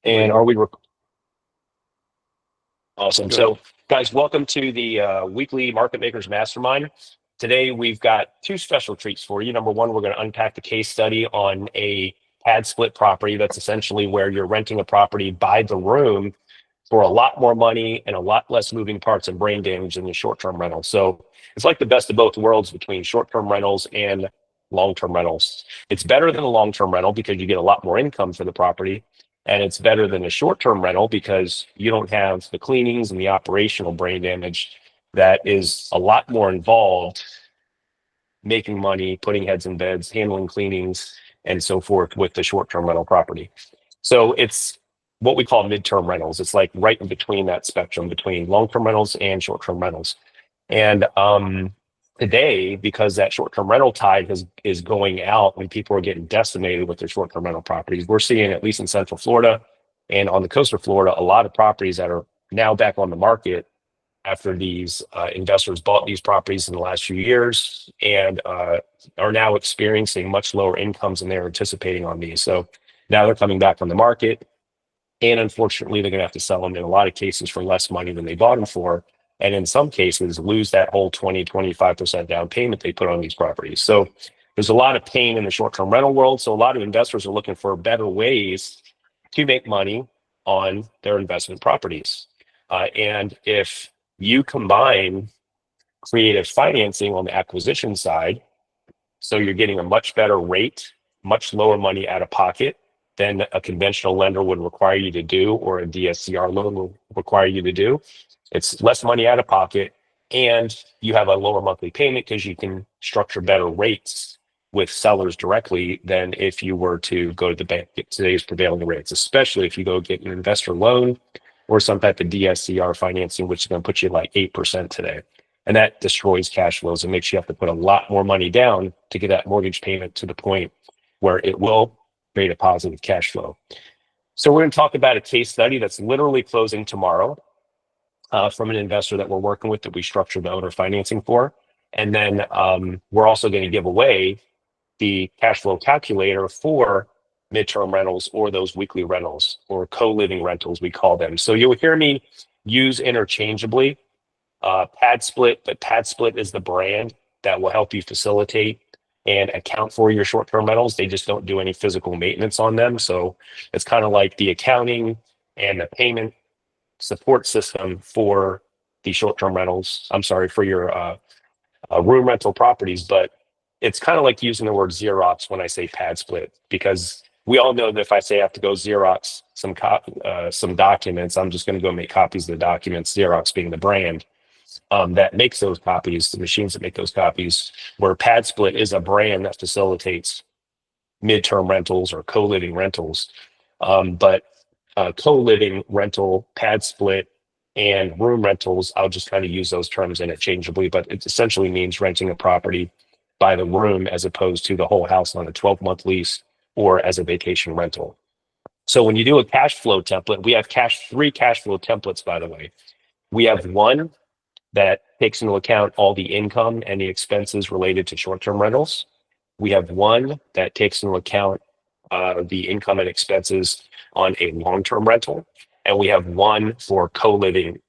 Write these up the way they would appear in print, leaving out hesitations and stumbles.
And are we awesome? Good. So, guys, welcome to the weekly Market Makers Mastermind. Today, we've got two special treats for you. Number one, we're going to unpack the case study on a pad split property. That's essentially where you're renting a property by the room for a lot more money and a lot less moving parts and brain damage than the short-term rental. So it's like the best of both worlds between short-term rentals and long-term rentals. It's better than a long-term rental because you get a lot more income for the property. And it's better than a short-term rental because you don't have the cleanings and the operational brain damage that is a lot more involved making money, putting heads in beds, handling cleanings, and so forth with the short-term rental property. So it's what we call midterm rentals. It's like right in between that spectrum between long-term rentals and short-term rentals. And today, because that short-term rental tide is going out and people are getting decimated with their short-term rental properties, we're seeing, at least in Central Florida and on the coast of Florida, a lot of properties that are now back on the market after these investors bought these properties in the last few years and are now experiencing much lower incomes than they're anticipating on these. So now they're coming back on the market. And unfortunately, they're going to have to sell them in a lot of cases for less money than they bought them for. And in some cases, lose that whole 20-25% down payment they put on these properties. So there's a lot of pain in the short-term rental world. So a lot of investors are looking for better ways to make money on their investment properties. And if you combine creative financing on the acquisition side, so you're getting a much better rate, much lower money out of pocket than a conventional lender would require you to do, or a DSCR loan will require you to do. It's less money out of pocket, and you have a lower monthly payment because you can structure better rates with sellers directly than if you were to go to the bank, get today's prevailing rates, especially if you go get an investor loan or some type of DSCR financing, which is going to put you like 8% today. And that destroys cash flows and makes you have to put a lot more money down to get that mortgage payment to the point where it will create a positive cash flow. So we're going to talk about a case study that's literally closing tomorrow from an investor that we're working with that we structured the owner financing for. And then we're also going to give away the cash flow calculator for midterm rentals or those weekly rentals or co-living rentals, we call them. So you'll hear me use interchangeably PadSplit, but PadSplit is the brand that will help you facilitate and account for your short-term rentals. They just don't do any physical maintenance on them. So it's kind of like the accounting and the payment support system for the short-term rentals. I'm sorry, for your room rental properties, but it's kind of like using the word Xerox when I say PadSplit, because we all know that if I say I have to go Xerox some documents, I'm just going to go make copies of the documents, Xerox being the brand that makes those copies, the machines that make those copies, where PadSplit is a brand that facilitates midterm rentals or co-living rentals. But co-living rental, PadSplit, and room rentals, I'll just kind of use those terms interchangeably, but it essentially means renting a property by the room as opposed to the whole house on a 12-month lease or as a vacation rental. So when you do a cash flow template, we have three cash flow templates, by the way. We have one that takes into account all the income and the expenses related to short-term rentals. We have one that takes into account the income and expenses on a long-term rental. And we have one for co-living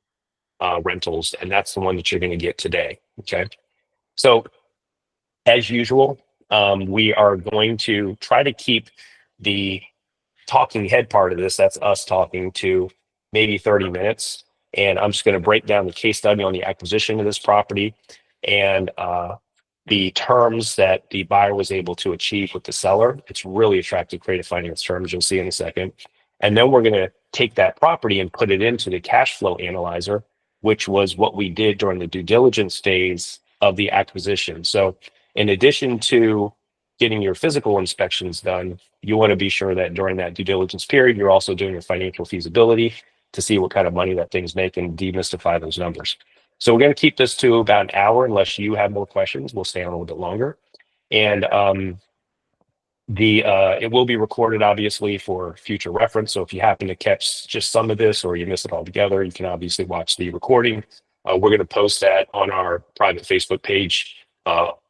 rentals, and that's the one that you're going to get today, okay? So as usual, we are going to try to keep the talking head part of this, that's us talking, to maybe 30 minutes. And I'm just going to break down the case study on the acquisition of this property and the terms that the buyer was able to achieve with the seller. It's really attractive creative finance terms, you'll see in a second. And then we're going to take that property and put it into the cash flow analyzer, which was what we did during the due diligence phase of the acquisition. So in addition to getting your physical inspections done, you want to be sure that during that due diligence period, you're also doing your financial feasibility to see what kind of money that thing's making and demystify those numbers. So we're going to keep this to about an hour unless you have more questions. We'll stay on a little bit longer. And it will be recorded, obviously, for future reference. So if you happen to catch just some of this or you miss it altogether, you can obviously watch the recording. We're going to post that on our private Facebook page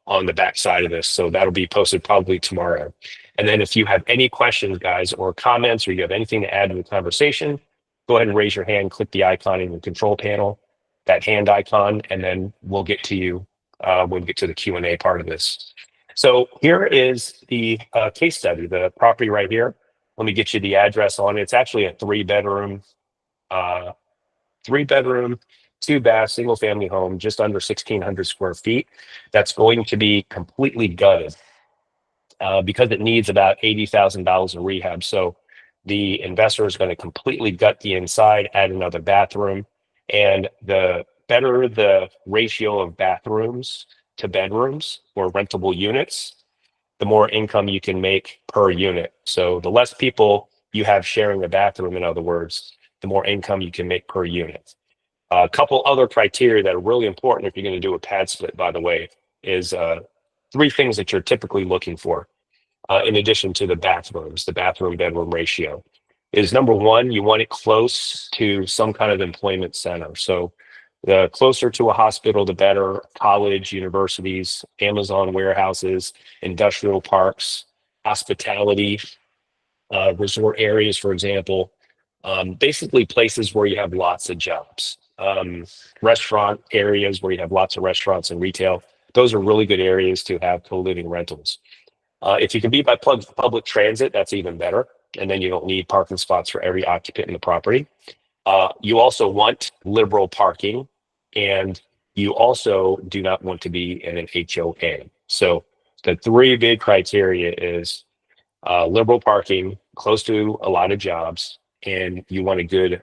on the back side of this. So that'll be posted probably tomorrow. And then if you have any questions, guys, or comments, or you have anything to add to the conversation, go ahead and raise your hand, click the icon in the control panel, that hand icon, and then we'll get to you when we get to the Q&A part of this. So here is the case study, the property right here. Let me get you the address on it. It's actually a uh, three bedroom, two bath, single family home, just under 1,600 square feet. That's going to be completely gutted because it needs about $80,000 in rehab. So the investor is going to completely gut the inside, add another bathroom, and the better the ratio of bathrooms to bedrooms or rentable units, the more income you can make per unit. So the less people you have sharing a bathroom, in other words, the more income you can make per unit. A couple other criteria that are really important if you're going to do a pad split, by the way, is three things that you're typically looking for in addition to the bathrooms, the bathroom bedroom ratio. Is number one, you want it close to some kind of employment center. So the closer to a hospital, the better. College, universities, Amazon warehouses, industrial parks, hospitality, resort areas, for example, basically places where you have lots of jobs. Restaurant areas where you have lots of restaurants and retail. Those are really good areas to have co-living rentals. If you can be by public transit, that's even better. And then you don't need parking spots for every occupant in the property. You also want liberal parking, and you also do not want to be in an HOA. So the three big criteria is liberal parking, close to a lot of jobs, and you want a good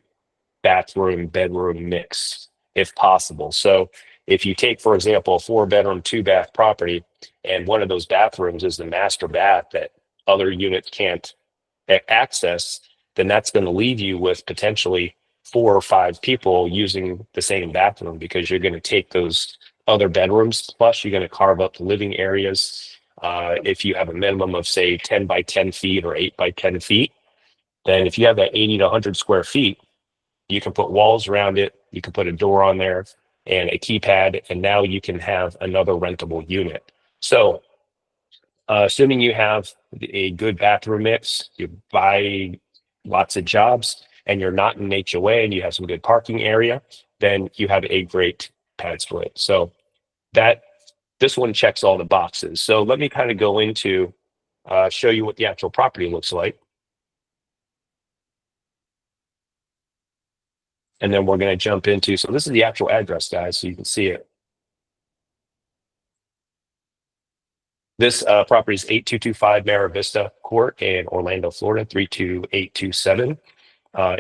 bathroom bedroom mix if possible. So if you take, for example, a 4-bedroom, 2-bath property, and one of those bathrooms is the master bath that other units can't access, then that's going to leave you with potentially 4 or 5 people using the same bathroom, because you're going to take those other bedrooms, plus you're going to carve up the living areas. If you have a minimum of, say, 10 by 10 feet or 8 by 10 feet, then if you have that 80 to 100 square feet, you can put walls around it, you can put a door on there and a keypad, and now you can have another rentable unit. So assuming you have a good bathroom mix, you buy lots of jobs, and you're not in HOA and you have some good parking area, then you have a great pad split. So that this one checks all the boxes. So let me kind of go into show you what the actual property looks like. And then we're going to jump into, so this is the actual address, guys, so you can see it. This property is 8225 Mara Vista Court in Orlando, Florida, 32827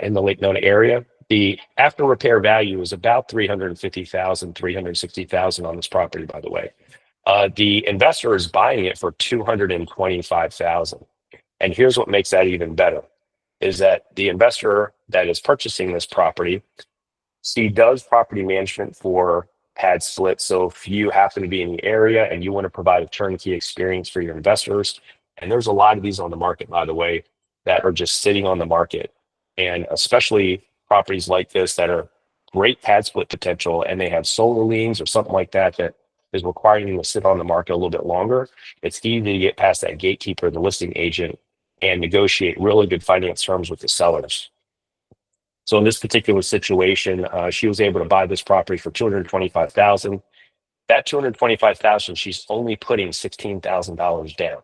in the Lake Nona area. The after repair value is about 350,000, 360,000 on this property, by the way. The investor is buying it for 225,000. And here's what makes that even better, is that the investor that is purchasing this property, she does property management for pad split. So if you happen to be in the area and you want to provide a turnkey experience for your investors, and there's a lot of these on the market, by the way, that are just sitting on the market, and especially properties like this that are great pad split potential, and they have solar liens or something like that that is requiring them to sit on the market a little bit longer. It's easy to get past that gatekeeper, the listing agent, and negotiate really good finance terms with the sellers. So in this particular situation, she was able to buy this property for 225,000. That 225,000, she's only putting $16,000 down,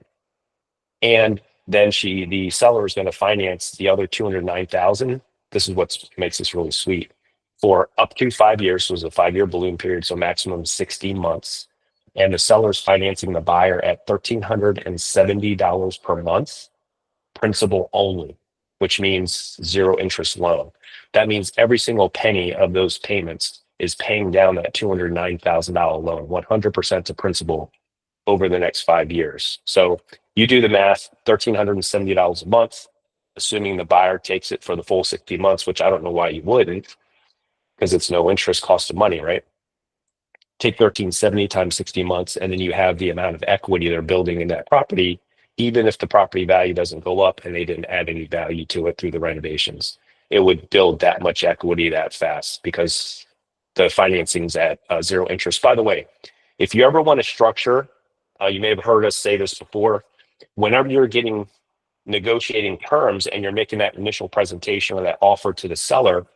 and then the seller is going to finance the other 209,000. This is what makes this really sweet, for up to 5 years. So it was a 5-year balloon period, so maximum 60 months, and the seller's financing the buyer at $1,370 per month, principal only, which means zero interest loan. That means every single penny of those payments is paying down that $209,000 loan, 100% to principal over the next 5 years. So you do the math, $1,370 a month, assuming the buyer takes it for the full 60 months, which I don't know why you wouldn't, because it's no interest cost of money, right? Take 1,370 times 60 months, and then you have the amount of equity they're building in that property, even if the property value doesn't go up and they didn't add any value to it through the renovations. It would build that much equity that fast because the financing's at zero interest. By the way, if you ever want to structure You may have heard us say this before. Whenever you're negotiating terms and you're making that initial presentation or that offer to the seller,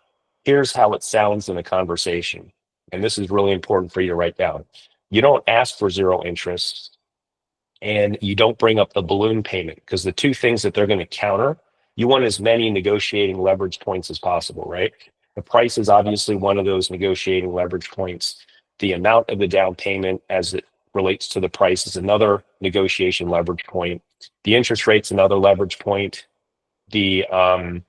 here's how it sounds in a conversation. And this is really important for you to write down. You don't ask for zero interest and you don't bring up the balloon payment, because the two things that they're going to counter, you want as many negotiating leverage points as possible, right? The price is obviously one of those negotiating leverage points. The amount of the down payment as it relates to the price is another negotiation leverage point. The interest rate's another leverage point. And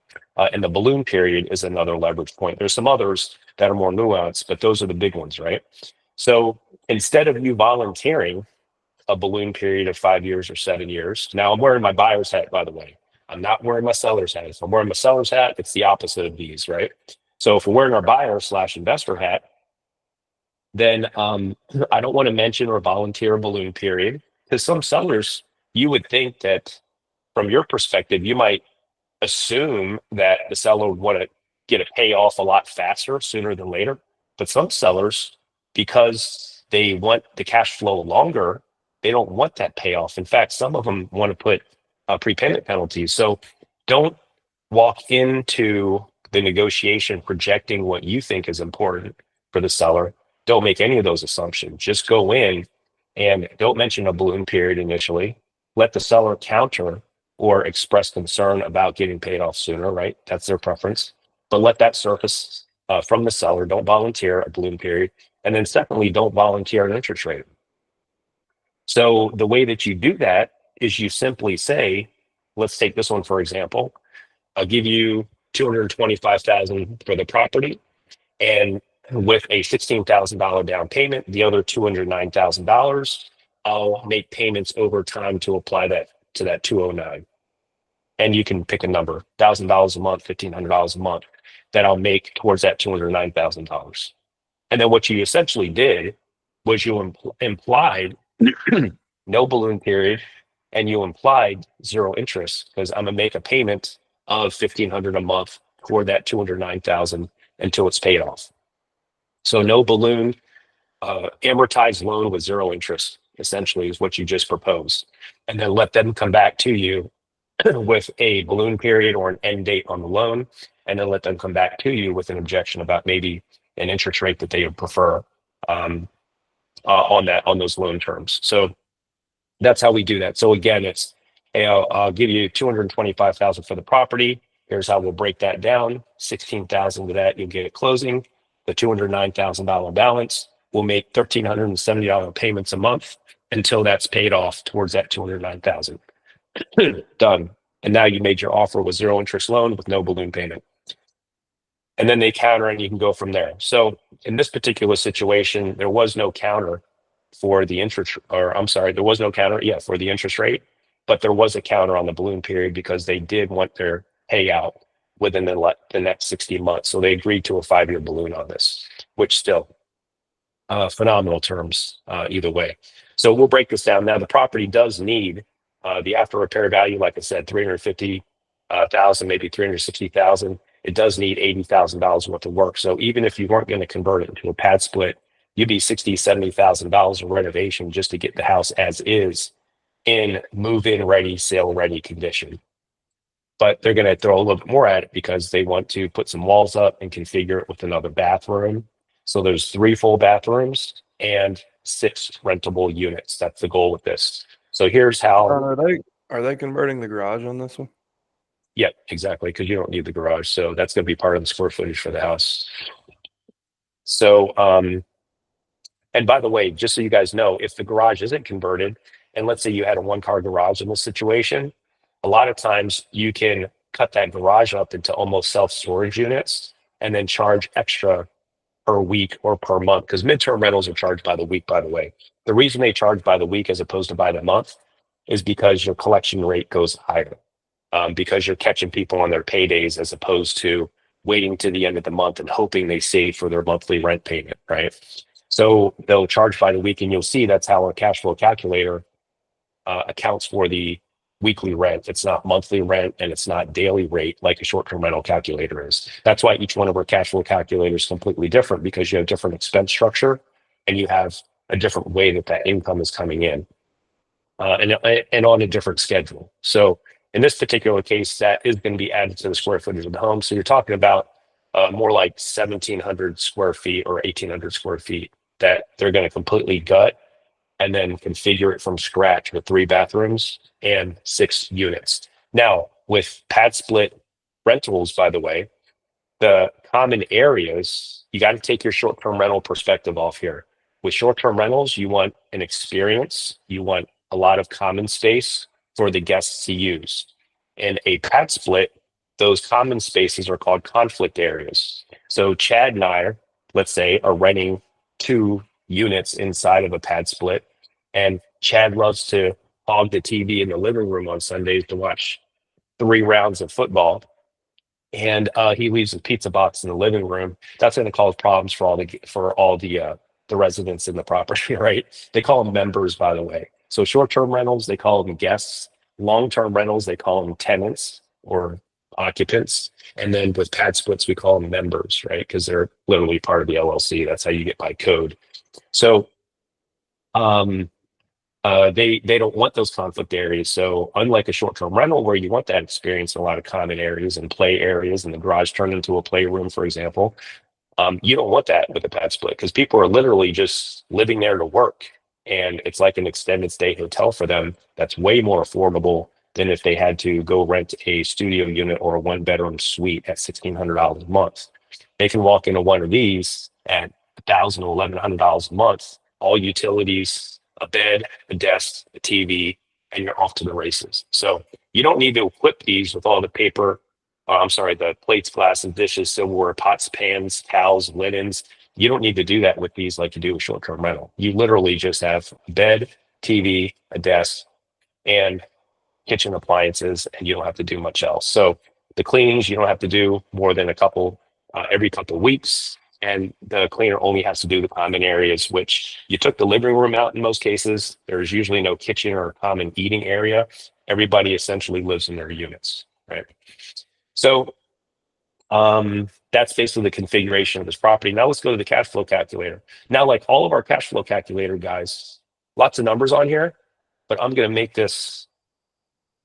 the balloon period is another leverage point. There's some others that are more nuanced, but those are the big ones, right? So instead of you volunteering a balloon period of 5 years or 7 years, now I'm wearing my buyer's hat, by the way. I'm not wearing my seller's hat. If I'm wearing my seller's hat, it's the opposite of these, right? So if we're wearing our buyer/investor hat, then I don't want to mention or volunteer a balloon period, because some sellers, you would think that from your perspective, you might assume that the seller would want to get a payoff a lot faster, sooner than later. But some sellers, because they want the cash flow longer, they don't want that payoff. In fact, some of them want to put prepayment penalties. So don't walk into the negotiation projecting what you think is important for the seller. Don't make any of those assumptions. Just go in and don't mention a balloon period initially. Let the seller counter or express concern about getting paid off sooner, right? That's their preference. But let that surface from the seller. Don't volunteer a balloon period. And then secondly, don't volunteer an interest rate. So the way that you do that is you simply say, let's take this one for example. I'll give you $225,000 for the property, and with a $16,000 down payment, the other $209,000, I'll make payments over time to apply that to that 209. And you can pick a number, $1,000 a month, $1,500 a month, that I'll make towards that $209,000. And then what you essentially did was you implied no balloon period, and you implied zero interest, because I'm gonna make a payment of $1,500 a month toward that $209,000 until it's paid off. So no balloon, amortized loan with zero interest, essentially, is what you just proposed. And then let them come back to you with a balloon period or an end date on the loan, and then let them come back to you with an objection about maybe an interest rate that they would prefer on those loan terms. So that's how we do that. So again, it's, hey, I'll give you $225,000 for the property. Here's how we'll break that down. $16,000 of that you'll get at closing. The $209,000 balance will make $1,370 payments a month until that's paid off towards that $209,000. Done. And now you made your offer with zero interest loan with no balloon payment. And then they counter and you can go from there. So in this particular situation, there was no counter for the interest, or I'm sorry, there was no counter, for the interest rate, but there was a counter on the balloon period because they did want their payout within the next 60 months. So they agreed to a 5-year balloon on this, which still phenomenal terms either way. So we'll break this down. Now the property does need the after repair value, like I said, 350,000, maybe 360,000. It does need $80,000 worth of work. So even if you weren't going to convert it into a pad split, you'd be $60,000, $70,000 of renovation just to get the house as is in move-in ready, sale ready condition. But they're going to throw a little bit more at it because they want to put some walls up and configure it with another bathroom. So there's 3 full bathrooms and 6 rentable units. That's the goal with this. So here's how. Are they converting the garage on this one? Yeah, exactly, because you don't need the garage. So that's going to be part of the square footage for the house. So, and by the way, just so you guys know, if the garage isn't converted, and let's say you had a 1-car garage in this situation, a lot of times you can cut that garage up into almost self-storage units and then charge extra per week or per month, because midterm rentals are charged by the week, by the way. The reason they charge by the week as opposed to by the month is because your collection rate goes higher, because you're catching people on their paydays as opposed to waiting to the end of the month and hoping they save for their monthly rent payment, right? So they'll charge by the week, and you'll see that's how our cash flow calculator accounts for the weekly rent. It's not monthly rent and it's not daily rate like a short-term rental calculator is. That's why each one of our cash flow calculators is completely different, because you have different expense structure and you have a different way that income is coming in. and on a different schedule. So in this particular case, that is going to be added to the square footage of the home. So you're talking about more like 1,700 square feet or 1,800 square feet that they're going to completely gut and then configure it from scratch with 3 bathrooms and 6 units. Now, with pad split rentals, by the way, the common areas, you got to take your short-term rental perspective off here. With short-term rentals, you want an experience, you want a lot of common space for the guests to use. In a pad split, those common spaces are called conflict areas. So Chad and I, let's say, are renting 2 units inside of a pad split, and Chad loves to hog the TV in the living room on Sundays to watch 3 rounds of football, and he leaves his pizza box in the living room. That's going to cause problems for all the residents in the property, right? They call them members, by the way. So short-term rentals, they call them guests. Long-term rentals, they call them tenants or occupants. And then with pad splits, we call them members, right? Because they're literally part of the LLC. That's how you get by code. So um, they don't want those conflict areas. So unlike a short-term rental where you want that experience in a lot of common areas and play areas and the garage turned into a playroom, for example, you don't want that with a pad split because people are literally just living there to work. And it's like an extended stay hotel for them that's way more affordable than if they had to go rent a studio unit or a 1-bedroom suite at $1,600 a month. They can walk into one of these at $1,000 or $1,100 a month, all utilities, a bed, a desk, a TV, and you're off to the races. So you don't need to equip these with all the paper. I'm sorry, the plates, glasses, dishes, silverware, pots, pans, towels, linens. You don't need to do that with these like you do with short-term rental. You literally just have a bed, TV, a desk, and kitchen appliances, and you don't have to do much else. So the cleanings, you don't have to do more than a couple every couple of weeks. And the cleaner only has to do the common areas, which you took the living room out in most cases. There's usually no kitchen or common eating area. Everybody essentially lives in their units, right? So that's basically the configuration of this property. Now let's go to the cash flow calculator. Now, like all of our cash flow calculator guys, lots of numbers on here, but I'm going to make this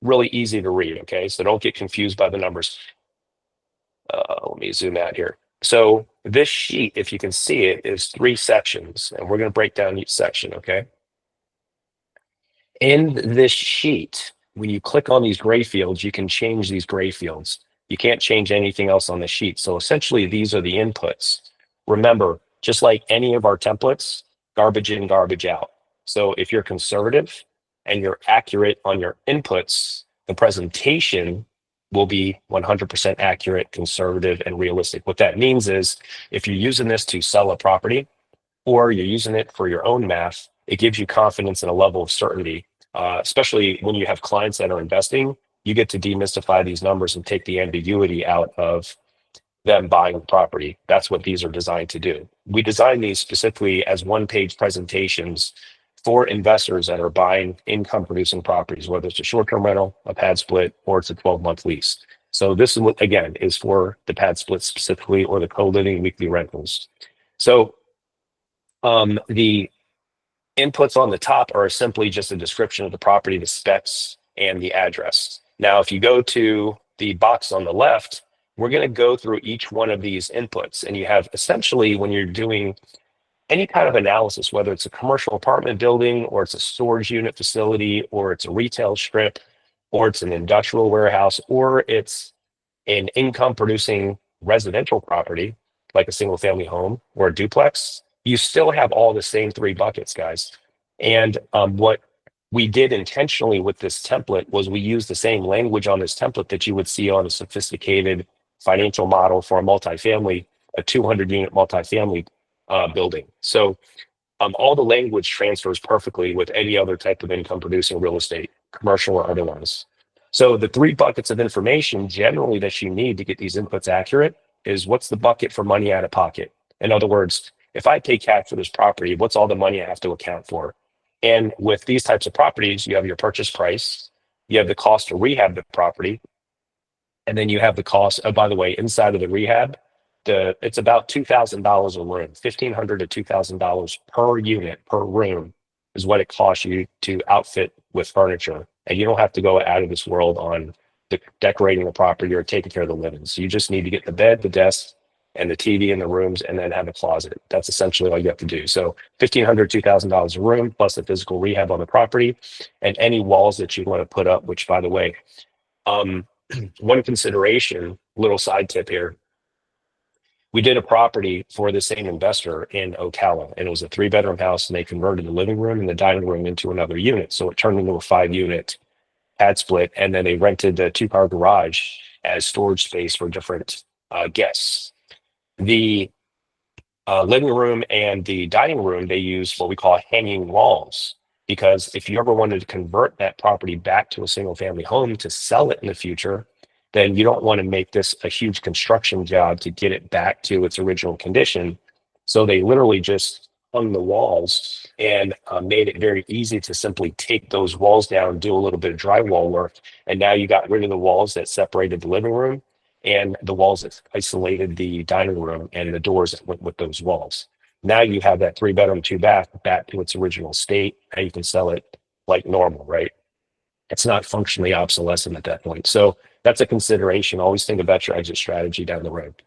really easy to read. Okay, so don't get confused by the numbers. Let me zoom out here. So this sheet, if you can see it, is 3 sections, and we're going to break down each section. Okay. In this sheet, when you click on these gray fields, you can change these gray fields. You can't change anything else on the sheet. So essentially, these are the inputs. Remember, just like any of our templates, garbage in, garbage out. So if you're conservative and you're accurate on your inputs, the presentation will be 100% accurate, conservative, and realistic. What that means is if you're using this to sell a property or you're using it for your own math, it gives you confidence and a level of certainty, especially when you have clients that are investing. You get to demystify these numbers and take the ambiguity out of them buying the property. That's what these are designed to do. We design these specifically as 1-page presentations for investors that are buying income producing properties, whether it's a short-term rental, a pad split, or it's a 12-month lease. So this is what, again, is for the pad split specifically or the co-living weekly rentals. So the inputs on the top are simply just a description of the property, the specs, and the address. Now, if you go to the box on the left, we're going to go through each one of these inputs. And you have essentially, when you're doing any kind of analysis, whether it's a commercial apartment building, or it's a storage unit facility, or it's a retail strip, or it's an industrial warehouse, or it's an income producing residential property, like a single family home or a duplex, you still have all the same 3 buckets, guys. And what we did intentionally with this template was we used the same language on this template that you would see on a sophisticated financial model for a multifamily, a 200-unit multifamily building. So all the language transfers perfectly with any other type of income producing real estate, commercial or otherwise. So the 3 buckets of information generally that you need to get these inputs accurate is what's the bucket for money out of pocket? In other words, if I pay cash for this property, what's all the money I have to account for? And with these types of properties, you have your purchase price, you have the cost to rehab the property, and then you have the cost. Oh, by the way, inside of the rehab, it's about $2,000 a room, $1,500 to $2,000 per unit per room is what it costs you to outfit with furniture, and you don't have to go out of this world on decorating the property or taking care of the living. So you just need to get the bed, the desk, and the TV in the rooms, and then have a closet. That's essentially all you have to do. So $1,500, $2,000 a room, plus the physical rehab on the property, and any walls that you want to put up. Which, by the way, um, one consideration, little side tip here. We did a property for the same investor in Ocala, and it was a 3-bedroom house, and they converted the living room and the dining room into another unit. So it turned into a 5-unit pad split, and then they rented the 2-car garage as storage space for different guests. The living room and the dining room, they use what we call hanging walls, because if you ever wanted to convert that property back to a single family home to sell it in the future, then you don't want to make this a huge construction job to get it back to its original condition. So they literally just hung the walls and made it very easy to simply take those walls down, do a little bit of drywall work, and now you got rid of the walls that separated the living room and the walls that isolated the dining room and the doors that went with those walls. Now you have that 3-bedroom, 2-bath back to its original state, and you can sell it like normal, right? It's not functionally obsolescent at that point. So that's a consideration. Always think about your exit strategy down the road.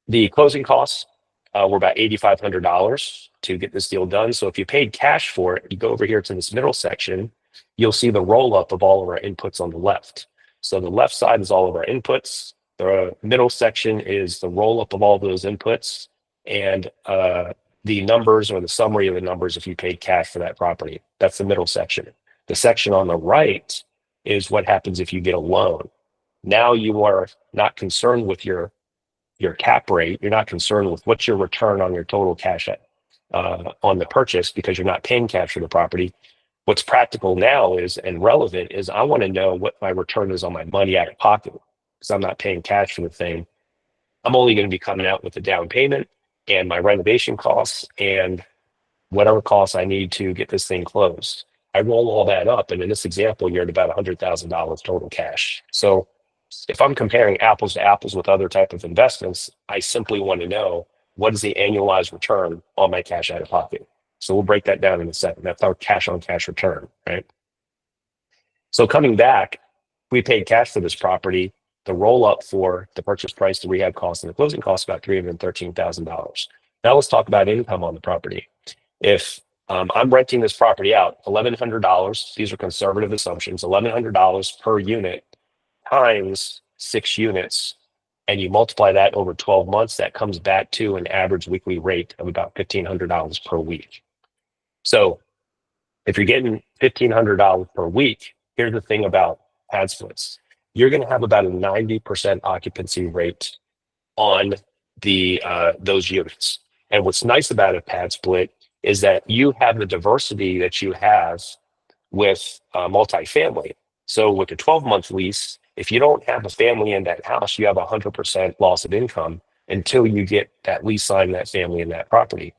The closing costs were about $8,500 to get this deal done. So if you paid cash for it, you go over here to this middle section, you'll see the roll up of all of our inputs on the left. So the left side is all of our inputs. The middle section is the roll up of all those inputs, and the numbers, or the summary of the numbers if you paid cash for that property. That's the middle section. The section on the right is what happens if you get a loan. Now you are not concerned with your cap rate. You're not concerned with what's your return on your total cash on the purchase, because you're not paying cash for the property. What's practical now is, and relevant is, I want to know what my return is on my money out of pocket, because I'm not paying cash for the thing. I'm only going to be coming out with the down payment and my renovation costs and whatever costs I need to get this thing closed. I roll all that up, and in this example, you're at about $100,000 total cash. So if I'm comparing apples to apples with other type of investments, I simply want to know, what is the annualized return on my cash out of pocket? So we'll break that down in a second. That's our cash on cash return, right? So coming back, we paid cash for this property. The roll up for the purchase price, the rehab cost, and the closing cost, about $313,000. Now let's talk about income on the property. If I'm renting this property out, $1,100, these are conservative assumptions, $1,100 per unit times 6 units, and you multiply that over 12 months, that comes back to an average weekly rate of about $1,500 per week. So if you're getting $1,500 per week, here's the thing about pad splits. You're going to have about a 90% occupancy rate on the those units. And what's nice about a pad split is that you have the diversity that you have with multifamily. So with a 12-month lease, if you don't have a family in that house, you have 100% loss of income until you get that lease signed, that family in that property.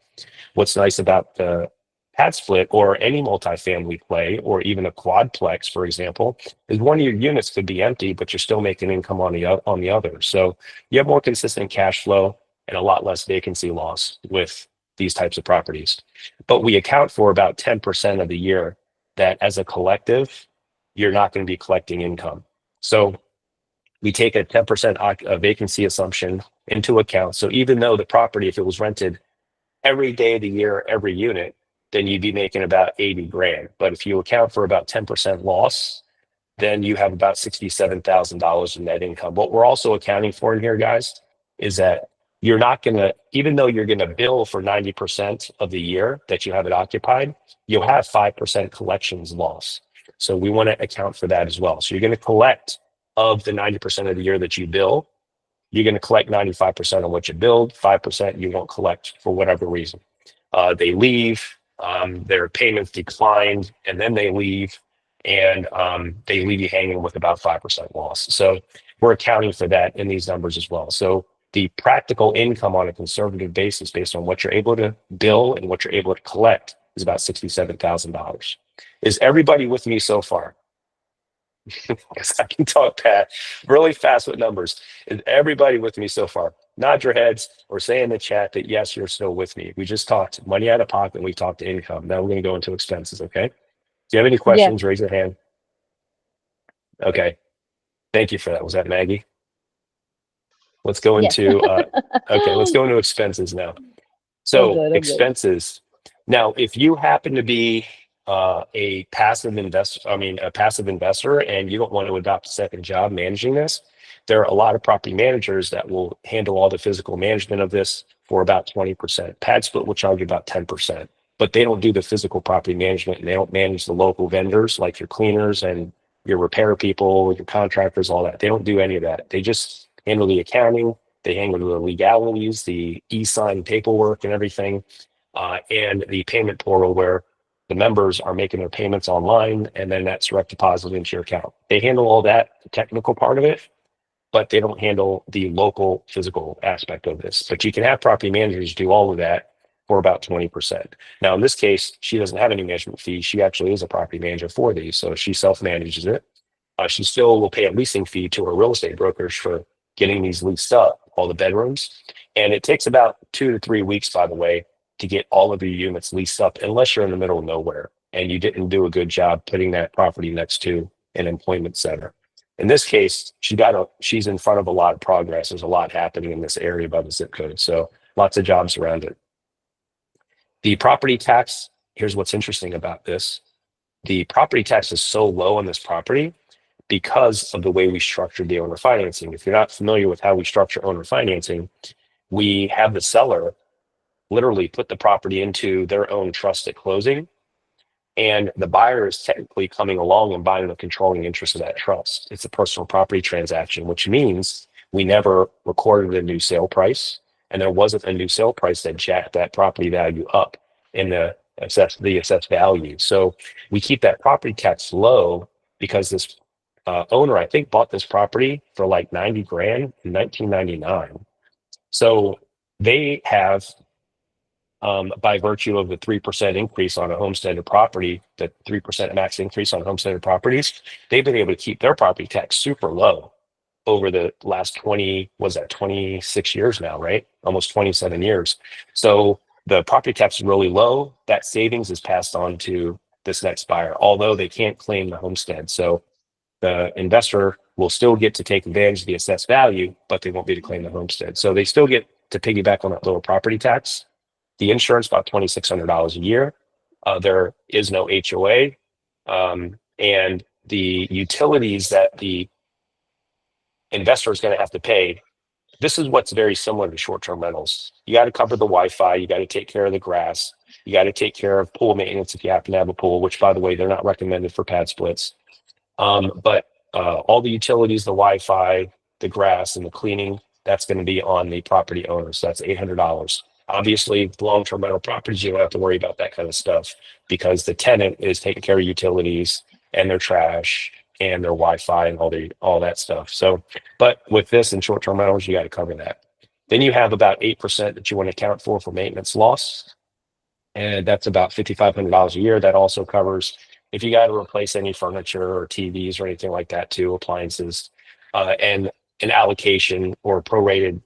What's nice about the pad split or any multifamily play, or even a quadplex, for example, is one of your units could be empty, but you're still making income on the other. So you have more consistent cash flow and a lot less vacancy loss with these types of properties. But we account for about 10% of the year that, as a collective, you're not going to be collecting income. So we take a 10% vacancy assumption into account. So even though the property, if it was rented every day of the year, every unit, then you'd be making about 80 grand. But if you account for about 10% loss, then you have about $67,000 in net income. What we're also accounting for in here, guys, is that you're not going to, even though you're going to bill for 90% of the year that you have it occupied, you'll have 5% collections loss. So we want to account for that as well. So you're going to collect, of the 90% of the year that you bill, you're going to collect 95% of what you build, 5% you won't collect for whatever reason. They leave, their payments declined, and then they leave, and they leave you hanging with about 5% loss. So we're accounting for that in these numbers as well. So the practical income on a conservative basis, based on what you're able to bill and what you're able to collect, is about $67,000. Is everybody with me so far? Because I can talk Pat really fast with numbers. Is everybody with me so far? Nod your heads or say in the chat that yes, you're still with me. We just talked money out of pocket and we talked income. Now we're going to go into expenses, okay? Do you have any Yeah. questions? Raise your hand. Okay. Thank you for that. Was that Maggie? Let's go Yes. into okay, let's go into expenses now. Oh, So good. Oh, good. expenses. Now, if you happen to be a passive investor, a passive investor, and you don't want to adopt a second job managing this, there are a lot of property managers that will handle all the physical management of this for about 20%. PadSplit will charge you about 10%, but they don't do the physical property management, and they don't manage the local vendors like your cleaners and your repair people, your contractors, all that. They don't do any of that. They just handle the accounting. They handle the legalities, the e-sign paperwork and everything, and the payment portal where the members are making their payments online, and then that's direct deposit into your account. They handle all that, the technical part of it, but they don't handle the local physical aspect of this. But you can have property managers do all of that for about 20%. Now, in this case, she doesn't have any management fees. She actually is a property manager for these, so she self-manages it. She still will pay a leasing fee to her real estate brokers for getting these leased up, all the bedrooms. And it takes about 2 to 3 weeks, by the way, to get all of your units leased up, unless you're in the middle of nowhere and you didn't do a good job putting that property next to an employment center. In this case, she's in front of a lot of progress. There's a lot happening in this area by the zip code. So lots of jobs around it. The property tax, here's what's interesting about this. The property tax is so low on this property because of the way we structured the owner financing. If you're not familiar with how we structure owner financing, we have the seller literally put the property into their own trust at closing, and the buyer is technically coming along and buying the controlling interest of that trust. It's a personal property transaction, which means we never recorded a new sale price, and there wasn't a new sale price that jacked that property value up in the assessed value. So we keep that property tax low because this owner, I think, bought this property for like 90 grand in 1999. So they have, by virtue of the 3% increase on a homesteaded property, the 3% max increase on homesteaded properties, they've been able to keep their property tax super low over the last 26 years now, right? Almost 27 years. So the property tax is really low. That savings is passed on to this next buyer, although they can't claim the homestead. So the investor will still get to take advantage of the assessed value, but they won't be able to claim the homestead. So they still get to piggyback on that lower property tax. The insurance about $2,600 a year. There is no HOA, and the utilities that the investor is going to have to pay. This is what's very similar to short-term rentals. You got to cover the Wi-Fi. You got to take care of the grass. You got to take care of pool maintenance if you happen to have a pool, which, by the way, they're not recommended for pad splits. But all the utilities, the Wi-Fi, the grass, and the cleaning, that's going to be on the property owner. So that's $800. Obviously, long-term rental properties, you don't have to worry about that kind of stuff because the tenant is taking care of utilities and their trash and their Wi-Fi and all that stuff. So, but with this and short-term rentals, you got to cover that. Then you have about 8% that you want to account for maintenance loss, and that's about $5,500 a year. That also covers if you got to replace any furniture or TVs or anything like that too, appliances, and an allocation or prorated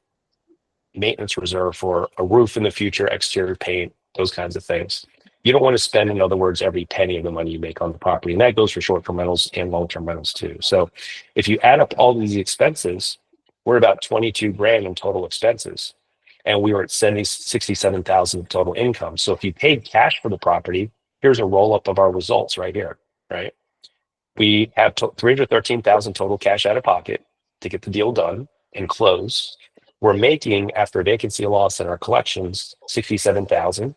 maintenance reserve for a roof in the future, exterior paint, those kinds of things. You don't want to spend, in other words, every penny of the money you make on the property. And that goes for short-term rentals and long-term rentals too. So if you add up all these expenses, we're about 22 grand in total expenses. And we were at 67,000 total income. So if you paid cash for the property, here's a roll up of our results right here, right? We have 313,000 total cash out of pocket to get the deal done and close. We're making, after vacancy loss and our collections, 67,000.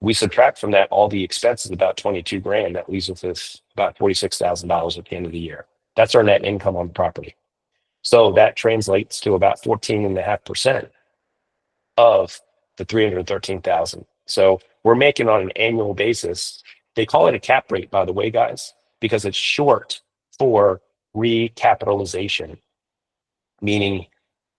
We subtract from that all the expenses, about 22 grand. That leaves us with about $46,000 at the end of the year. That's our net income on the property. So that translates to about 14.5% of the 313,000. So we're making on an annual basis. They call it a cap rate, by the way, guys, because it's short for recapitalization, meaning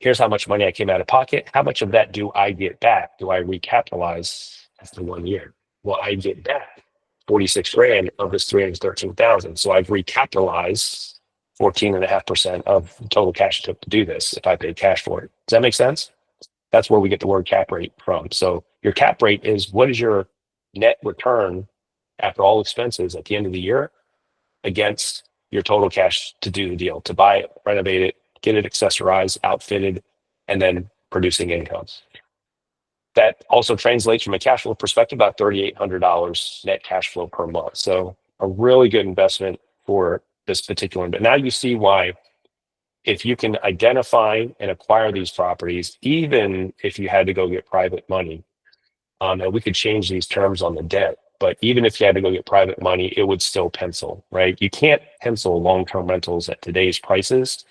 here's how much money I came out of pocket. How much of that do I get back? Do I recapitalize after 1 year? Well, I get back 46 grand of this 313,000. So I've recapitalized 14.5% of the total cash it took to do this if I paid cash for it. Does that make sense? That's where we get the word cap rate from. So your cap rate is what is your net return after all expenses at the end of the year against your total cash to do the deal, to buy it, renovate it, get it accessorized, outfitted, and then producing income. That also translates from a cash flow perspective about $3,800 net cash flow per month. So a really good investment for this particular. But now you see why, if you can identify and acquire these properties, even if you had to go get private money, and we could change these terms on the debt, but even if you had to go get private money, it would still pencil, right? You can't pencil long-term rentals at today's prices,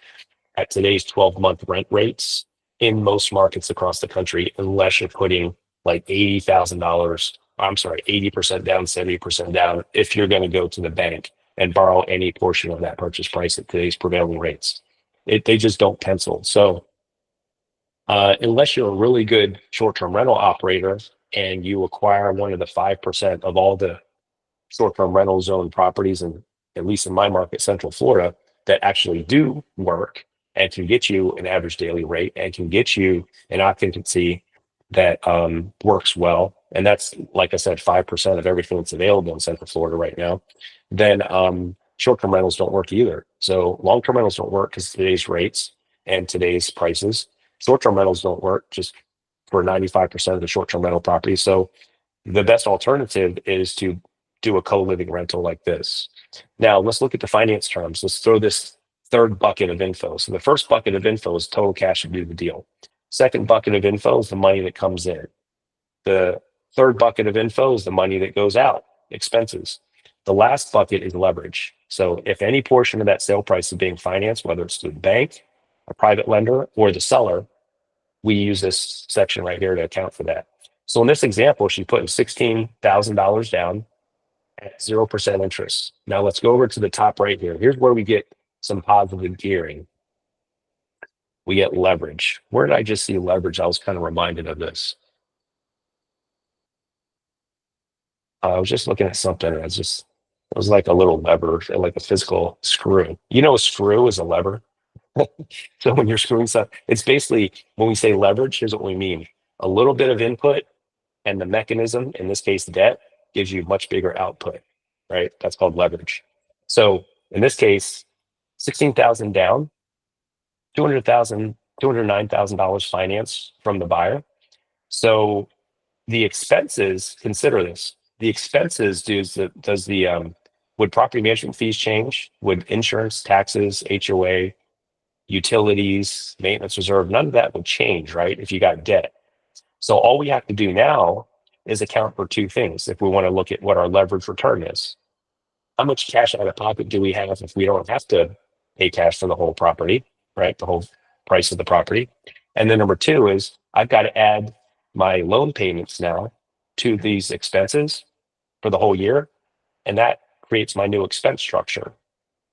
at today's 12-month rent rates in most markets across the country, unless you're putting like $80,000, I'm sorry, 80% down, 70% down, if you're going to go to the bank and borrow any portion of that purchase price at today's prevailing rates. They just don't pencil. So unless you're a really good short-term rental operator and you acquire one of the 5% of all the short-term rental zone properties, and at least in my market, Central Florida, that actually do work and can get you an average daily rate and can get you an occupancy that works well. And that's, like I said, 5% of everything that's available in Central Florida right now. Then short-term rentals don't work either. So long-term rentals don't work because today's rates and today's prices. Short-term rentals don't work just for 95% of the short-term rental properties. So the best alternative is to do a co-living rental like this. Now let's look at the finance terms. Let's throw this third bucket of info. So the first bucket of info is total cash to do the deal. Second bucket of info is the money that comes in. The third bucket of info is the money that goes out, expenses. The last bucket is leverage. So if any portion of that sale price is being financed, whether it's through the bank, a private lender, or the seller, we use this section right here to account for that. So in this example, she's putting $16,000 down at 0% interest. Now let's go over to the top right here. Here's where we get some positive gearing. We get leverage. Where did I just see leverage? I was kind of reminded of this. I was just looking at something. It was like a little lever, like a physical screw. You know, a screw is a lever. So when you're screwing stuff, it's basically, when we say leverage, here's what we mean. A little bit of input and the mechanism, in this case, debt, gives you much bigger output, right? That's called leverage. So in this case, 16,000 down, 200,000, $209,000 finance from the buyer. So the expenses, consider this. The expenses would property management fees change? Would insurance, taxes, HOA, utilities, maintenance reserve, none of that would change, right? If you got debt. So all we have to do now is account for two things. If we want to look at what our leverage return is, how much cash out of pocket do we have if we don't have to pay cash for the whole property, right? The whole price of the property. And then number two is I've got to add my loan payments now to these expenses for the whole year. And that creates my new expense structure,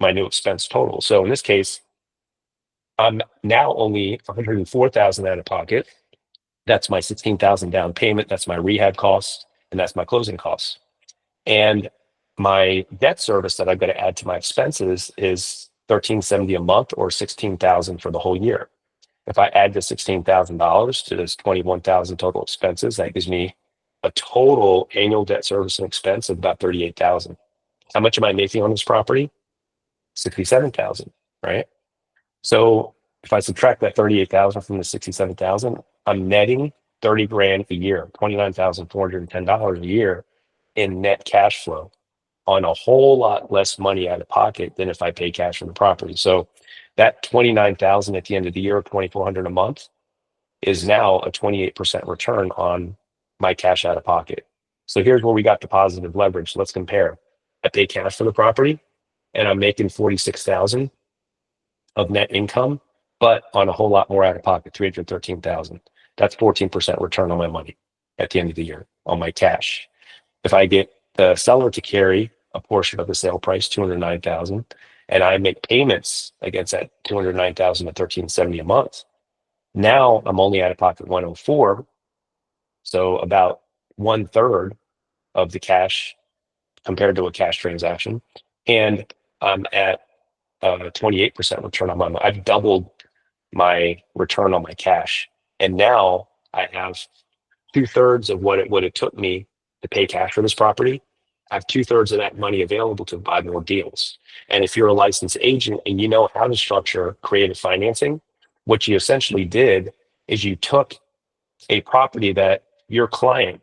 my new expense total. So in this case, I'm now only 104,000 out of pocket. That's my 16,000 down payment. That's my rehab costs, and that's my closing costs. And my debt service that I've got to add to my expenses is 1,370 a month, or 16,000 for the whole year. If I add the $16,000 to this 21,000 total expenses, that gives me a total annual debt service and expense of about 38,000. How much am I making on this property? 67,000, right? So if I subtract that 38,000 from the 67,000, I'm netting 30 grand a year, $29,410 a year in net cash flow, on a whole lot less money out of pocket than if I pay cash for the property. So that 29,000 at the end of the year, 2,400 a month, is now a 28% return on my cash out of pocket. So here's where we got the positive leverage. Let's compare. I pay cash for the property and I'm making 46,000 of net income, but on a whole lot more out of pocket, 313,000. That's 14% return on my money at the end of the year on my cash. If I get the seller to carry a portion of the sale price, 209,000, and I make payments against that 209,000 at 1,370 a month, now I'm only out of pocket 104. So about 1/3 of the cash compared to a cash transaction. And I'm at 28% return on my money. I've doubled my return on my cash. And now I have 2/3 of what it would have took me to pay cash for this property have 2/3 of that money available to buy more deals. And if you're a licensed agent and you know how to structure creative financing, what you essentially did is you took a property that your client,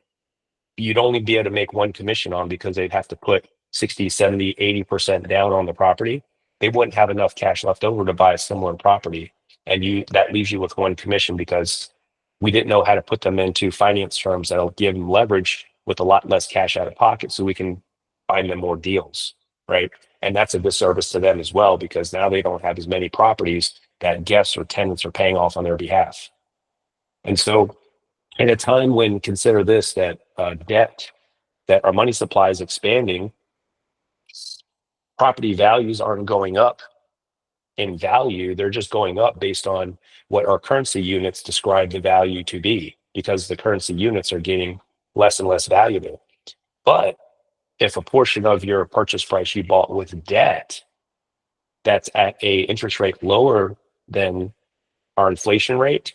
you'd only be able to make one commission on because they'd have to put 60, 70, 80% down on the property. They wouldn't have enough cash left over to buy a similar property. And that leaves you with one commission because we didn't know how to put them into finance terms that'll give them leverage with a lot less cash out of pocket so we can find them more deals, right? And that's a disservice to them as well because now they don't have as many properties that guests or tenants are paying off on their behalf. And so in a time when consider this, that debt, that our money supply is expanding, property values aren't going up in value. They're just going up based on what our currency units describe the value to be because the currency units are getting less and less valuable. But if a portion of your purchase price you bought with debt that's at a interest rate lower than our inflation rate,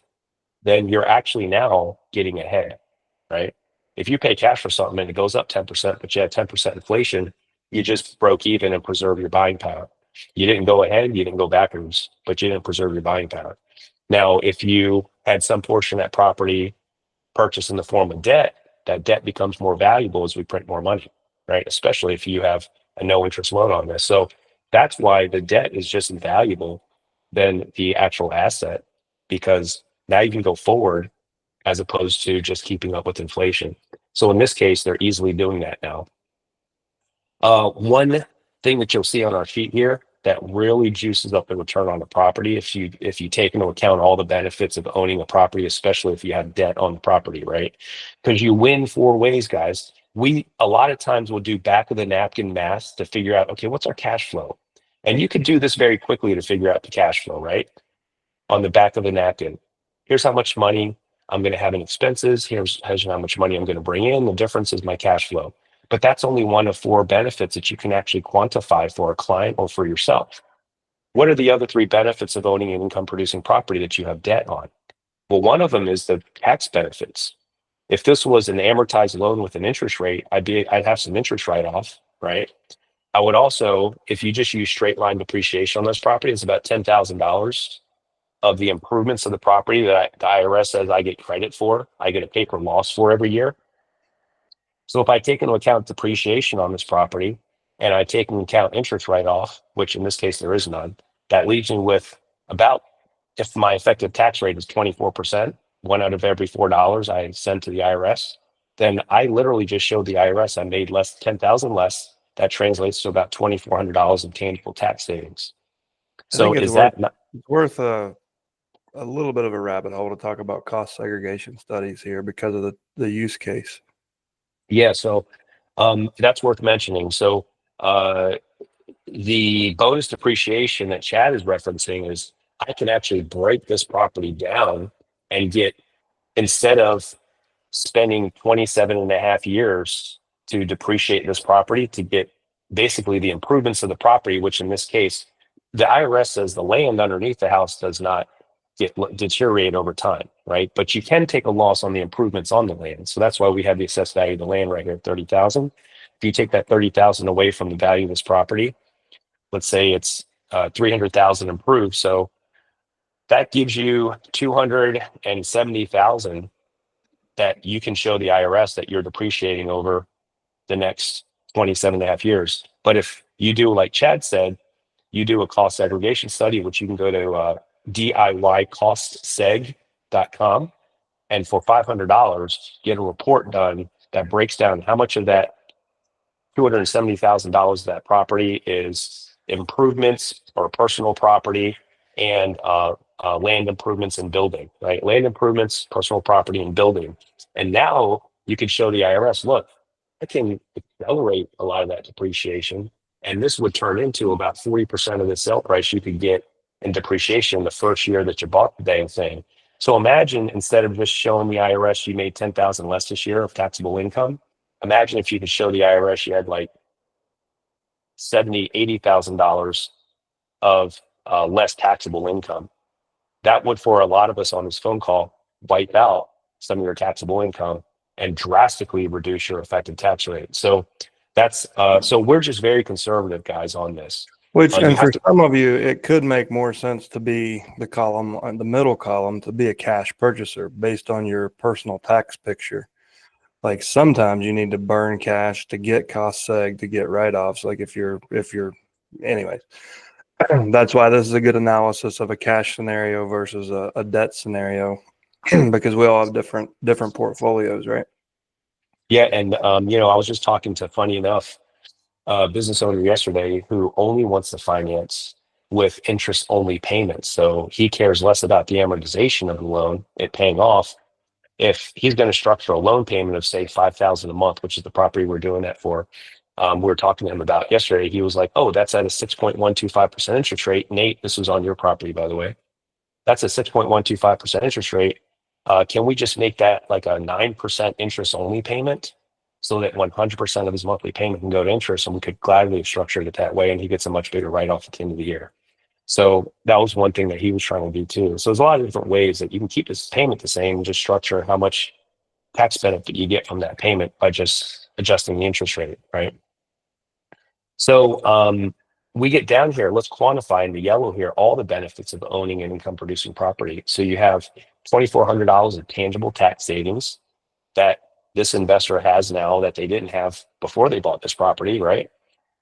then you're actually now getting ahead, right? If you pay cash for something and it goes up 10%, but you had 10% inflation, you just broke even and preserve your buying power. You didn't go ahead, you didn't go backwards, but you didn't preserve your buying power. Now, if you had some portion of that property purchased in the form of debt, that debt becomes more valuable as we print more money, right? Especially if you have a no interest loan on this. So that's why the debt is just as valuable than the actual asset because now you can go forward as opposed to just keeping up with inflation. So in this case, they're easily doing that now. One thing that you'll see on our sheet here that really juices up the return on the property if you take into account all the benefits of owning a property, especially if you have debt on the property, right? Because you win four ways, guys. We a lot of times will do back of the napkin math to figure out, okay, what's our cash flow? And you can do this very quickly to figure out the cash flow, right? On the back of the napkin. Here's how much money I'm going to have in expenses. Here's how much money I'm going to bring in. The difference is my cash flow. But that's only one of four benefits that you can actually quantify for a client or for yourself. What are the other three benefits of owning an income producing property that you have debt on? Well, one of them is the tax benefits. If this was an amortized loan with an interest rate, I'd have some interest write off, right? I would also, if you just use straight line depreciation on this property, it's about $10,000 of the improvements of the property that the IRS says I get credit for. I get a paper loss for every year. So if I take into account depreciation on this property and I take into account interest write-off, which in this case there is none, that leaves me with about, if my effective tax rate is 24%, one out of every $4 I send to the IRS, then I literally just showed the IRS I made 10,000 less. That translates to about $2,400 in tangible tax savings. I think So is that not? it's worth a little bit of a rabbit hole to talk about cost segregation studies here because of the use case. Yeah, so that's worth mentioning. So the bonus depreciation that Chad is referencing is I can actually break this property down and get, instead of spending 27 and a half years to depreciate this property to get basically the improvements of the property, which in this case, the IRS says the land underneath the house does not deteriorate over time, right? But you can take a loss on the improvements on the land. So that's why we have the assessed value of the land right here at 30,000. If you take that 30,000 away from the value of this property, let's say it's 300,000 improved. So that gives you 270,000 that you can show the IRS that you're depreciating over the next 27 and a half years. But if you do, like Chad said, you do a cost segregation study, which you can go to DIYcostseg.com. And for $500, get a report done that breaks down how much of that $270,000 of that property is improvements or personal property and land improvements and building, right? Land improvements, personal property and building. And now you can show the IRS, look, I can accelerate a lot of that depreciation. And this would turn into about 40% of the sale price you could get in depreciation the first year that you bought the dang thing. So imagine instead of just showing the IRS you made 10,000 less this year of taxable income, imagine if you could show the IRS you had like 70, $80,000 of less taxable income. That would, for a lot of us on this phone call, wipe out some of your taxable income and drastically reduce your effective tax rate. So That's so we're just very conservative guys on this. Which, You and have for to, some of you, it could make more sense to be the column, the middle column, to be a cash purchaser based on your personal tax picture. Like sometimes you need to burn cash to get cost seg, to get write-offs. Like if you're, anyways, that's why this is a good analysis of a cash scenario versus a debt scenario, because we all have different portfolios, right? yeah. And I was just talking to, funny enough, a business owner yesterday who only wants to finance with interest only payments. So he cares less about the amortization of the loan, it paying off. If he's going to structure a loan payment of say 5,000 a month, which is the property we're doing that for, we were talking to him about yesterday. He was like, "Oh, that's at a 6.125% interest rate." Nate, this was on your property, by the way. That's a 6.125% interest rate. Can we just make that like a 9% interest only payment so that 100% of his monthly payment can go to interest? And we could gladly have structured it that way. And he gets a much bigger write off at the end of the year. So that was one thing that he was trying to do too. So there's a lot of different ways that you can keep this payment the same and just structure how much tax benefit you get from that payment by just adjusting the interest rate, right? So we get down here, let's quantify in the yellow here all the benefits of owning an income producing property. So you have $2,400 of tangible tax savings that this investor has now that they didn't have before they bought this property, right?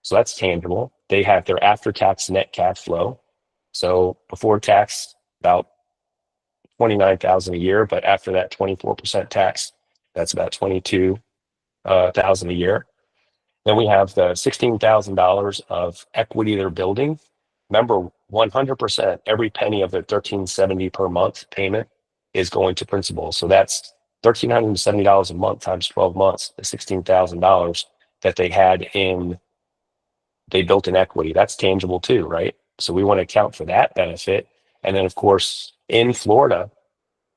So that's tangible. They have their after tax net cash flow. So before tax, about 29,000 a year, but after that 24% tax, that's about 22,000 a year. Then we have the $16,000 of equity they're building. Remember, 100%, every penny of their 1370 per month payment is going to principal. So that's $1,370 a month times 12 months, the $16,000 that they built in equity. That's tangible too, right? So we want to account for that benefit. And then, of course, in Florida,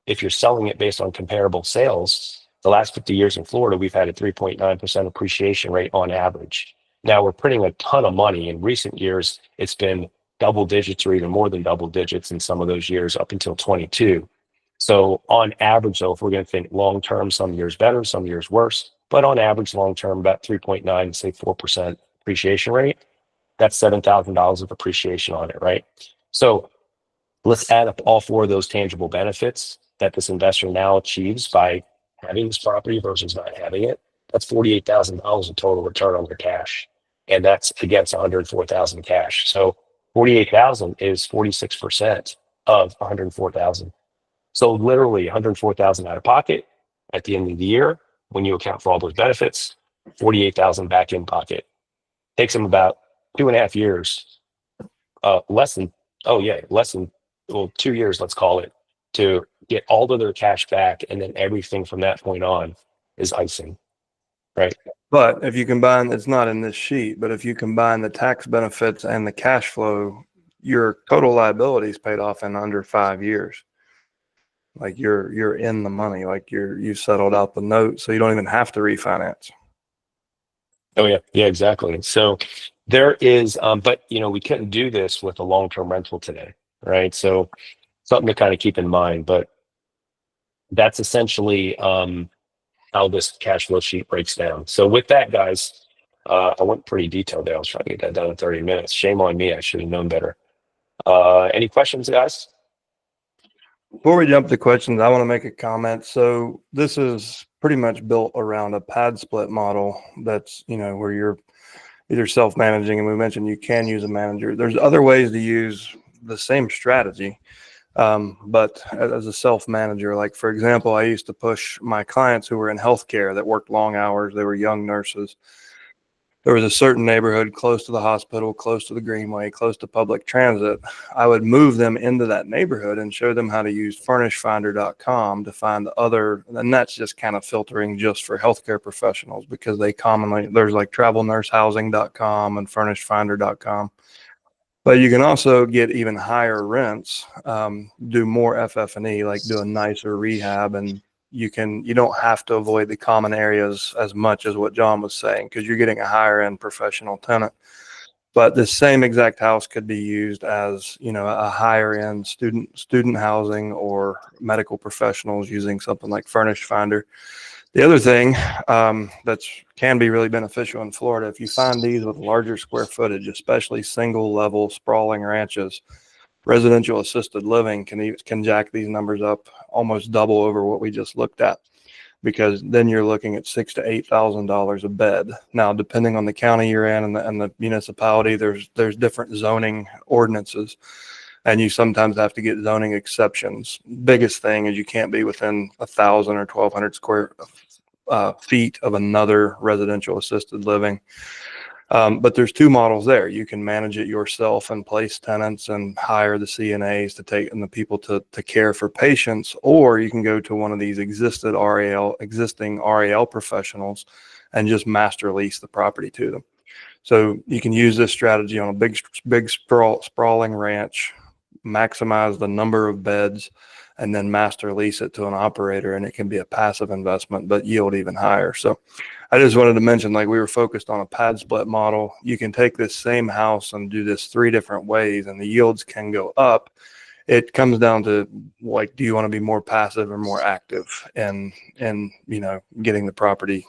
if you're selling it based on comparable sales, the last 50 years in Florida, we've had a 3.9% appreciation rate on average. Now we're printing a ton of money. In recent years, it's been double digits or even more than double digits in some of those years up until 22. So on average, though, if we're going to think long term, some years better, some years worse, but on average, long term, about 3.9, say 4% appreciation rate, that's $7,000 of appreciation on it, right? So let's add up all four of those tangible benefits that this investor now achieves by having this property versus not having it. That's $48,000 of total return on their cash. And that's against 104,000 cash. So 48,000 is 46% of 104,000. So literally 104,000 out of pocket at the end of the year, when you account for all those benefits, 48,000 back in pocket. Takes them about 2.5 years, less than, oh yeah, less than, well, 2 years, let's call it, to get all of their cash back. And then everything from that point on is icing, right? But if you combine, it's not in this sheet, but if you combine the tax benefits and the cash flow, your total liability is paid off in under 5 years. Like you're in the money, like you settled out the note, so you don't even have to refinance. Oh yeah, yeah, exactly. So there is, but we couldn't do this with a long-term rental today, right? So something to kind of keep in mind, but that's essentially how this cash flow sheet breaks down. So with that, guys, I went pretty detailed there. I was trying to get that done in 30 minutes. Shame on me. I should have known better. Any questions, guys? Before we jump to questions, I want to make a comment. So this is pretty much built around a pad split model that's, where you're either self-managing, and we mentioned you can use a manager. There's other ways to use the same strategy, but as a self-manager, like for example, I used to push my clients who were in healthcare that worked long hours. They were young nurses. There was a certain neighborhood close to the hospital, close to the greenway, close to public transit. I would move them into that neighborhood and show them how to use furnishfinder.com to find other, and that's just kind of filtering just for healthcare professionals, because there's like travelnursehousing.com and furnishfinder.com. But you can also get even higher rents, do more FF&E, like do a nicer rehab, and you don't have to avoid the common areas as much as what John was saying, because you're getting a higher end professional tenant. But the same exact house could be used as, you know, a higher end student housing or medical professionals using something like Furnished Finder. The other thing that's can be really beneficial in Florida, if you find these with larger square footage, especially single level sprawling ranches, residential assisted living can jack these numbers up almost double over what we just looked at, because then you're looking at $6,000 to $8,000 a bed. Now, depending on the county you're in and the municipality, there's different zoning ordinances, and you sometimes have to get zoning exceptions. Biggest thing is you can't be within 1,000 or 1,200 square feet of another residential assisted living. But there's two models there. You can manage it yourself and place tenants and hire the CNAs to take and the people to care for patients, or you can go to one of these existing RAL professionals and just master lease the property to them. So you can use this strategy on a big sprawling ranch, maximize the number of beds, and then master lease it to an operator, and it can be a passive investment but yield even higher. So I just wanted to mention, like, we were focused on a pad split model. You can take this same house and do this 3 different ways, and the yields can go up. It comes down to, like, do you want to be more passive or more active and you know, getting the property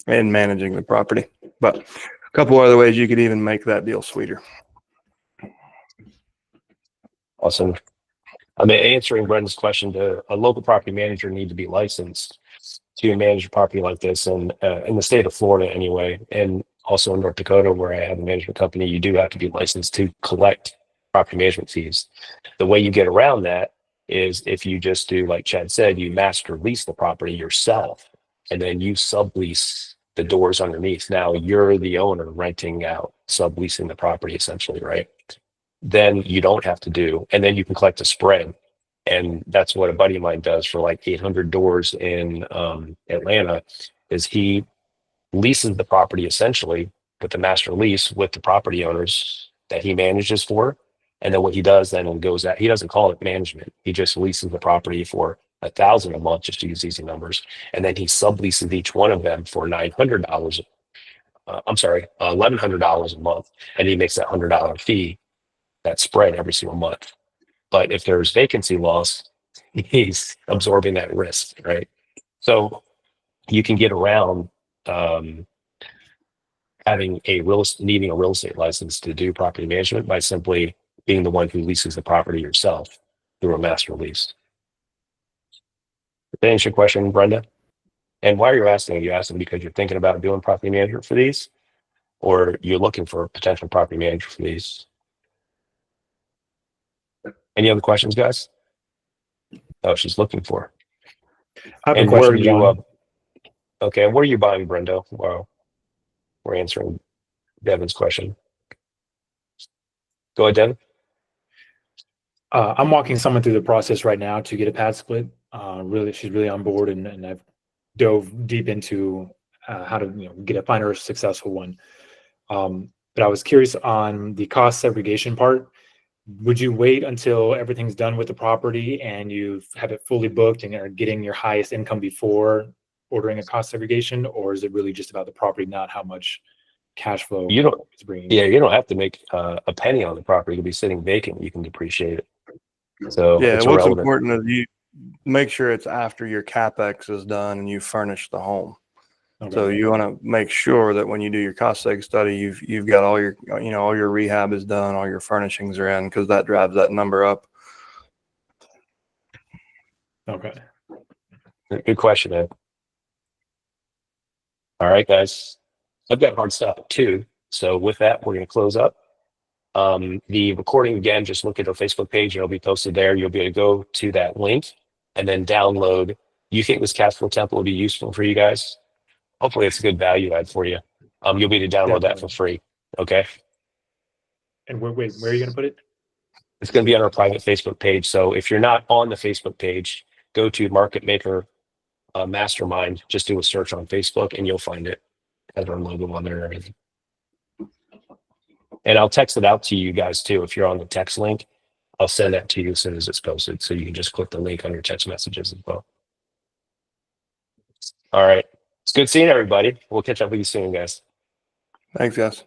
and managing the property. But a couple other ways you could even make that deal sweeter. Awesome. I mean, answering Brendan's question, a local property manager need to be licensed to manage a property like this, and in the state of Florida anyway, and also in North Dakota, where I have a management company, you do have to be licensed to collect property management fees. The way you get around that is if you just do, like Chad said, you master lease the property yourself, and then you sublease the doors underneath. Now you're the owner renting out, subleasing the property essentially, right? Then you don't have to do, and then you can collect a spread. And that's what a buddy of mine does for like 800 doors in Atlanta, is he leases the property essentially with the master lease with the property owners that he manages for. And then what he does then goes out, he doesn't call it management. He just leases the property for 1,000 a month, just to use easy numbers. And then he subleases each one of them for $900. $1,100 a month. And he makes that $100 fee, that spread, every single month. But if there's vacancy loss, he's absorbing that risk, right? So you can get around needing a real estate license to do property management by simply being the one who leases the property yourself through a master lease. Did that answer your question, Brenda? And why are you asking? Are you asking because you're thinking about doing property management for these, or you're looking for a potential property manager for these? Any other questions, guys? Oh, she's looking for. I have a And where are question, you? John. Okay, where are you buying, Brenda? Well, we're answering Devin's question. Go ahead, Devin. I'm walking someone through the process right now to get a pad split. She's really on board, and I've dove deep into how to find her a successful one. But I was curious on the cost segregation part. Would you wait until everything's done with the property and you have it fully booked and are getting your highest income before ordering a cost segregation, or is it really just about the property, not how much cash flow it's bringing? Yeah, you don't have to make a penny on the property. It could be sitting vacant. You can depreciate it. So Yeah, it's what's irrelevant. important is you make sure it's after your CapEx is done and you furnish the home. Okay. So you want to make sure that when you do your cost seg study, you've got all your, all your rehab is done, all your furnishings are in, because that drives that number up. Okay. Good question, Ed. All right, guys. I've got hard stop at 2. So with that, we're going to close up. The recording, again, just look at our Facebook page. It'll be posted there. You'll be able to go to that link and then download. You think this cash flow template will be useful for you guys? Hopefully it's a good value add for you. You'll be able to download that for free. Okay. And where are you going to put it? It's going to be on our private Facebook page. So if you're not on the Facebook page, go to Market Maker Mastermind. Just do a search on Facebook and you'll find it. It has our logo on there and everything. And I'll text it out to you guys too. If you're on the text link, I'll send that to you as soon as it's posted. So you can just click the link on your text messages as well. All right. It's good seeing everybody. We'll catch up with you soon, guys. Thanks, guys.